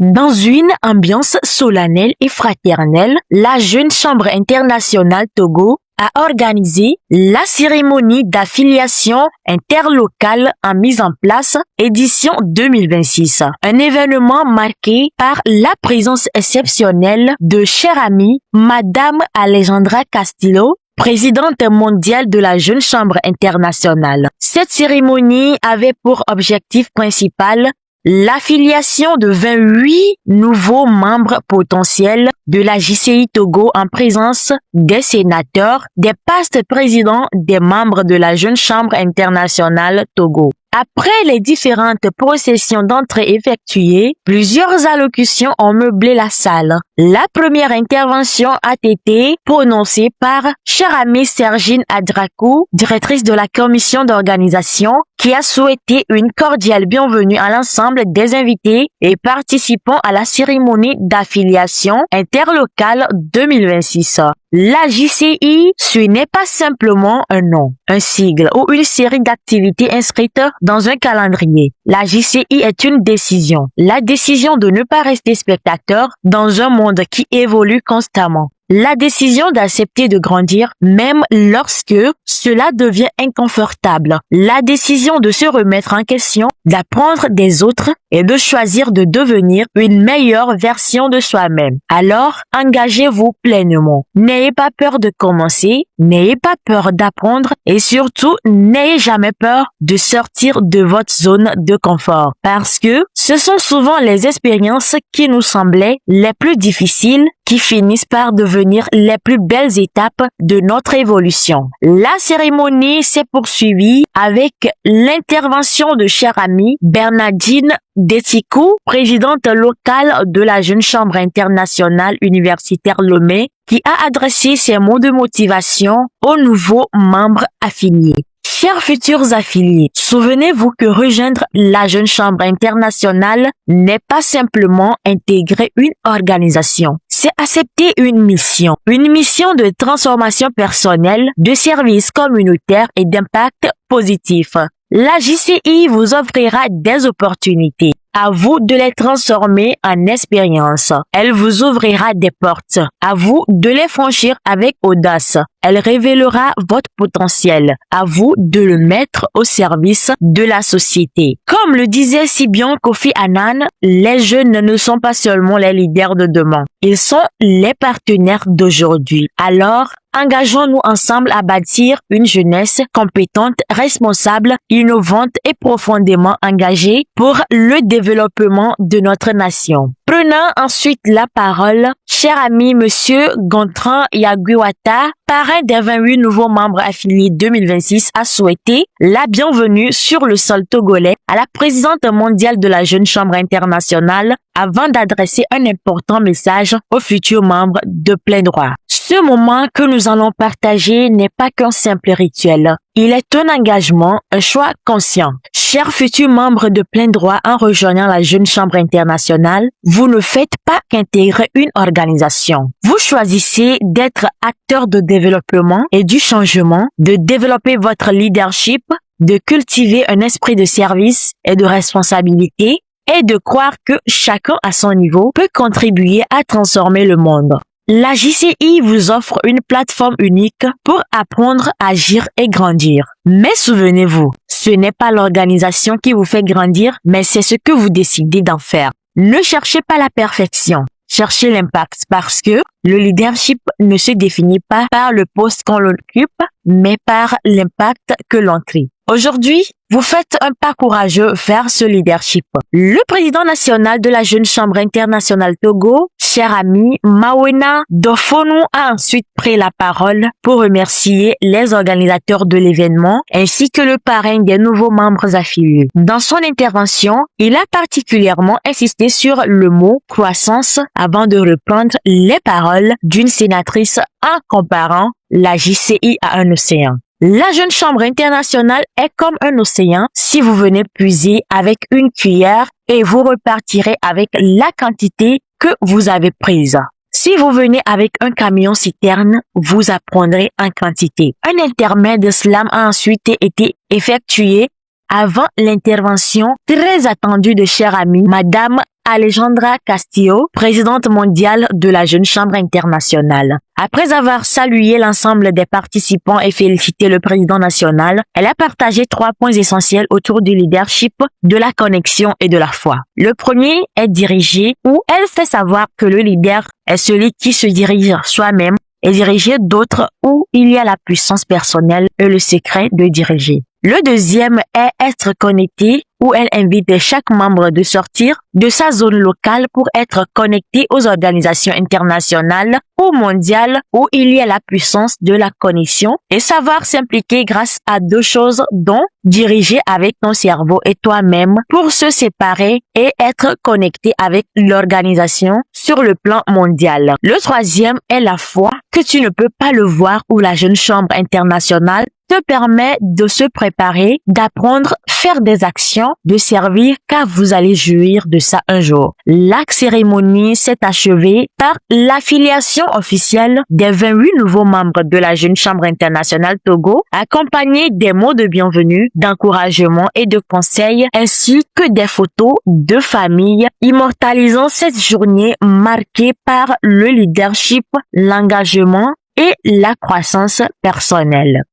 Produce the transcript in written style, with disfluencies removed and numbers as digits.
Dans une ambiance solennelle et fraternelle, la Jeune Chambre internationale Togo a organisé la cérémonie d'affiliation interlocale en mise en place édition 2026. Un événement marqué par la présence exceptionnelle de chère amie Madame Alejandra Castillo, présidente mondiale de la Jeune Chambre internationale. Cette cérémonie avait pour objectif principal l'affiliation de 28 nouveaux membres potentiels de la JCI Togo en présence des sénateurs, des postes présidents, des membres de la Jeune Chambre internationale Togo. Après les différentes processions d'entrée effectuées, plusieurs allocutions ont meublé la salle. La première intervention a été prononcée par chère amie Sergine Adrakou, directrice de la commission d'organisation, qui a souhaité une cordiale bienvenue à l'ensemble des invités et participants à la cérémonie d'affiliation interlocale 2026. La JCI, ce n'est pas simplement un nom, un sigle ou une série d'activités inscrites dans un calendrier. La JCI est une décision. La décision de ne pas rester spectateur dans un monde qui évolue constamment. La décision d'accepter de grandir même lorsque cela devient inconfortable. La décision de se remettre en question, d'apprendre des autres et de choisir de devenir une meilleure version de soi-même. Alors, engagez-vous pleinement. N'ayez pas peur de commencer, n'ayez pas peur d'apprendre et surtout, n'ayez jamais peur de sortir de votre zone de confort. Parce que ce sont souvent les expériences qui nous semblaient les plus difficiles qui finissent par devenir les plus belles étapes de notre évolution. La cérémonie s'est poursuivie avec l'intervention de chère amie Bernardine Detikou, présidente locale de la Jeune Chambre internationale universitaire Lomé, qui a adressé ses mots de motivation aux nouveaux membres affiliés. Chers futurs affiliés, souvenez-vous que rejoindre la Jeune Chambre internationale n'est pas simplement intégrer une organisation. C'est accepter une mission de transformation personnelle, de service communautaire et d'impact positif. La JCI vous offrira des opportunités. À vous de les transformer en expériences. Elle vous ouvrira des portes. À vous de les franchir avec audace. Elle révélera votre potentiel. À vous de le mettre au service de la société. Comme le disait si bien Kofi Annan, les jeunes ne sont pas seulement les leaders de demain. Ils sont les partenaires d'aujourd'hui. Alors, engageons-nous ensemble à bâtir une jeunesse compétente, responsable, innovante et profondément engagée pour le développement de notre nation. Prenant ensuite la parole, cher ami Monsieur Gontran Yaguiwata, parrain des 28 nouveaux membres affiliés 2026, a souhaité la bienvenue sur le sol togolais à la présidente mondiale de la Jeune Chambre internationale avant d'adresser un important message aux futurs membres de plein droit. Ce moment que nous allons partager n'est pas qu'un simple rituel. Il est un engagement, un choix conscient. Chers futurs membres de plein droit, en rejoignant la Jeune Chambre internationale, vous ne faites pas qu'intégrer une organisation. Vous choisissez d'être acteur de développement et du changement, de développer votre leadership, de cultiver un esprit de service et de responsabilité, et de croire que chacun à son niveau peut contribuer à transformer le monde. La JCI vous offre une plateforme unique pour apprendre, agir et grandir. Mais souvenez-vous, ce n'est pas l'organisation qui vous fait grandir, mais c'est ce que vous décidez d'en faire. Ne cherchez pas la perfection, cherchez l'impact parce que le leadership ne se définit pas par le poste qu'on occupe, mais par l'impact que l'on crée. Aujourd'hui, vous faites un pas courageux vers ce leadership. Le président national de la Jeune Chambre internationale Togo, cher ami Mawena Dofonu, a ensuite pris la parole pour remercier les organisateurs de l'événement ainsi que le parrain des nouveaux membres affiliés. Dans son intervention, il a particulièrement insisté sur le mot croissance avant de reprendre les paroles d'une sénatrice en comparant la JCI à un océan. La Jeune Chambre internationale est comme un océan. Si vous venez puiser avec une cuillère et vous repartirez avec la quantité que vous avez prise. Si vous venez avec un camion citerne, vous apprendrez en quantité. Un intermède de slam a ensuite été effectué avant l'intervention très attendue de chère amie Madame Alejandra Castillo, présidente mondiale de la Jeune Chambre internationale. Après avoir salué l'ensemble des participants et félicité le président national, elle a partagé 3 points essentiels autour du leadership, de la connexion et de la foi. Le premier est diriger, où elle fait savoir que le leader est celui qui se dirige soi-même et diriger d'autres, où il y a la puissance personnelle et le secret de diriger. Le deuxième est être connecté, où elle invite chaque membre de sortir de sa zone locale pour être connecté aux organisations internationales ou mondiales où il y a la puissance de la connexion et savoir s'impliquer grâce à 2 choses dont diriger avec ton cerveau et toi-même pour se séparer et être connecté avec l'organisation sur le plan mondial. Le troisième est la foi que tu ne peux pas le voir où la Jeune Chambre internationale te permet de se préparer, d'apprendre, faire des actions, de servir, car vous allez jouir de ça un jour. La cérémonie s'est achevée par l'affiliation officielle des 28 nouveaux membres de la Jeune Chambre internationale Togo, accompagnés des mots de bienvenue, d'encouragement et de conseils, ainsi que des photos de famille, immortalisant cette journée marquée par le leadership, l'engagement et la croissance personnelle.